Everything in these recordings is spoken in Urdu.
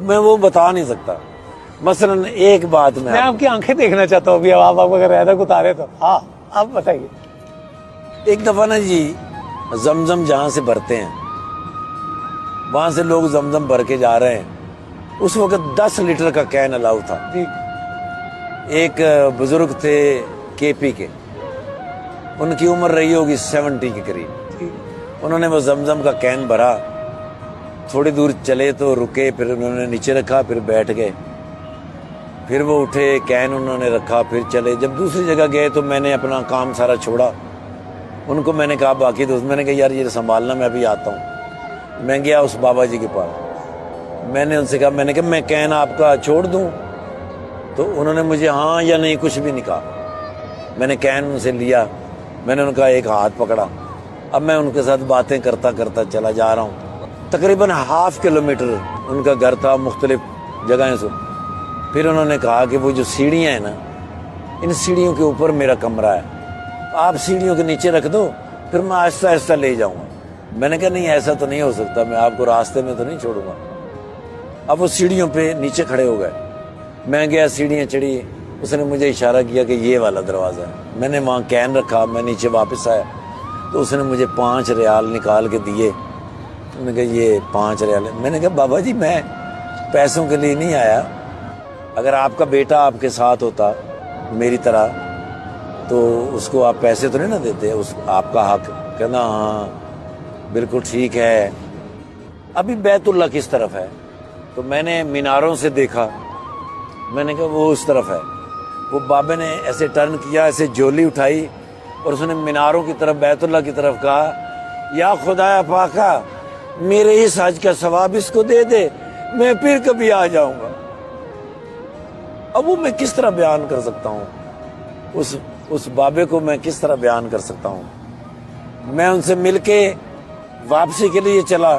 میں وہ بتا نہیں سکتا. مثلاً ایک بات میں آپ کی آنکھیں دیکھنا چاہتا ہوں ابھی. اب آپ اگر رہدک اتارے تو ہاں آپ بتائیے. ایک دفعہ نا جی زمزم جہاں سے بھرتے ہیں وہاں سے لوگ زمزم بھر کے جا رہے ہیں. اس وقت 10 لیٹر کا کین الاؤ تھا. ایک بزرگ تھے کے پی کے, ان کی عمر رہی ہوگی 70 کے قریب. انہوں نے وہ زمزم کا کین بھرا, تھوڑی دور چلے تو رکے, پھر انہوں نے نیچے رکھا, پھر بیٹھ گئے, پھر وہ اٹھے, کین انہوں نے رکھا, پھر چلے. جب دوسری جگہ گئے تو میں نے اپنا کام سارا چھوڑا. ان کو میں نے کہا باقی دوست, میں نے کہا یار یہ سنبھالنا, میں ابھی آتا ہوں. میں گیا اس بابا جی کے پاس, میں نے ان سے کہا, میں نے کہا میں کین آپ کا چھوڑ دوں؟ تو انہوں نے مجھے ہاں یا نہیں کچھ بھی نہیں کہا. میں نے کین ان سے لیا, میں نے ان کا ایک ہاتھ پکڑا. اب میں ان کے ساتھ باتیں کرتا کرتا چلا جا رہا ہوں. تقریباً ½ کلومیٹر ان کا گھر تھا, مختلف جگہیں سے. پھر انہوں نے کہا کہ وہ جو سیڑھیاں ہیں نا, ان سیڑھیوں کے اوپر میرا کمرہ ہے, آپ سیڑھیوں کے نیچے رکھ دو, پھر میں آہستہ آہستہ لے جاؤں گا. میں نے کہا نہیں ایسا تو نہیں ہو سکتا, میں آپ کو راستے میں تو نہیں چھوڑوں گا. اب وہ سیڑھیوں پہ نیچے کھڑے ہو گئے. میں گیا, سیڑھیاں چڑھی, اس نے مجھے اشارہ کیا کہ یہ والا دروازہ ہے. میں نے وہاں کین رکھا, میں نیچے واپس آیا تو اس نے مجھے 5 ریال نکال کے دیے. میں نے کہا یہ 5 ریال. میں نے کہا بابا جی میں پیسوں کے لیے نہیں آیا, اگر آپ کا بیٹا آپ کے ساتھ ہوتا میری طرح تو اس کو آپ پیسے تو نہیں نہ دیتے, اس آپ کا حق. کہنا ہاں بالکل ٹھیک ہے. ابھی بیت اللہ کس طرف ہے؟ تو میں نے میناروں سے دیکھا, میں نے کہا وہ اس طرف ہے. وہ بابے نے ایسے ٹرن کیا, ایسے جولی اٹھائی اور اس نے میناروں کی طرف, بیت اللہ کی طرف کہا, یا خدایا پاکا میرے اس حج کا ثواب اس کو دے دے, میں پھر کبھی آ جاؤں گا. اب وہ میں کس طرح بیان کر سکتا ہوں, اس بابے کو میں کس طرح بیان کر سکتا ہوں. میں ان سے مل کے واپسی کے لیے چلا,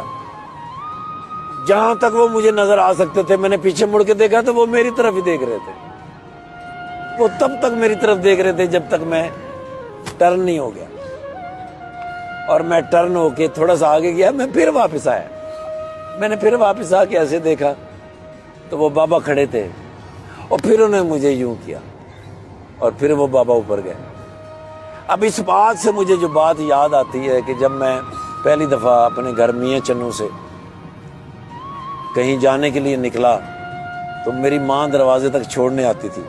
جہاں تک وہ مجھے نظر آ سکتے تھے. میں نے پیچھے مڑ کے دیکھا تو وہ میری طرف ہی دیکھ رہے تھے. وہ تب تک میری طرف دیکھ رہے تھے جب تک میں ٹرن نہیں ہو گیا. اور میں ٹرن ہو کے تھوڑا سا آگے گیا, میں پھر واپس آیا. میں نے پھر واپس آ کے ایسے دیکھا تو وہ بابا کھڑے تھے, اور پھر انہوں نے مجھے یوں کیا, اور پھر وہ بابا اوپر گئے. اب اس بات سے مجھے جو بات یاد آتی ہے کہ جب میں پہلی دفعہ اپنے گھر میاں چنو سے کہیں جانے کے لیے نکلا تو میری ماں دروازے تک چھوڑنے آتی تھی.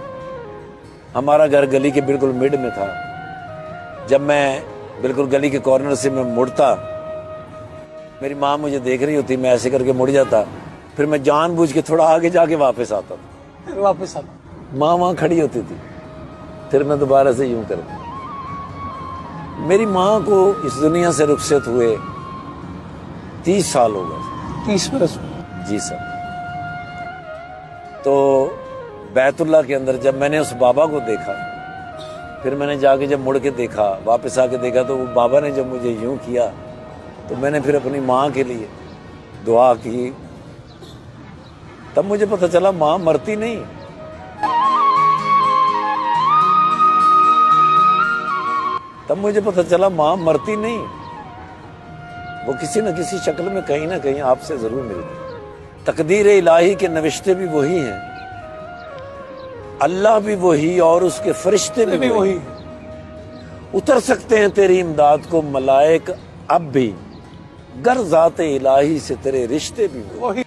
ہمارا گھر گلی کے بالکل مڈ میں تھا. جب میں بالکل گلی کے کارنر سے میں مڑتا, میری ماں مجھے دیکھ رہی ہوتی, میں ایسے کر کے مڑ جاتا, پھر میں جان بوجھ کے تھوڑا آگے جا کے واپس آتا تھا. واپس آتا, ماں وہاں کھڑی ہوتی تھی, پھر میں دوبارہ سے یوں کرتا. میری ماں کو اس دنیا سے رخصت ہوئے 30 سال ہو گئے. 30 برس. جی سر. تو بیت اللہ کے اندر جب میں نے اس بابا کو دیکھا, پھر میں نے جا کے جب مڑ کے دیکھا, واپس آ کے دیکھا, تو وہ بابا نے جب مجھے یوں کیا تو میں نے پھر اپنی ماں کے لیے دعا کی. تب مجھے پتہ چلا ماں مرتی نہیں. تب مجھے پتہ چلا ماں مرتی نہیں, وہ کسی نہ کسی شکل میں کہیں نہ کہیں آپ سے ضرور ملتی. تقدیر الہی کے نوشتے بھی وہی ہیں, اللہ بھی وہی, اور اس کے فرشتے بھی وہی. اتر سکتے ہیں تیری امداد کو ملائک اب بھی, گر ذات الہی سے تیرے رشتے بھی وہی.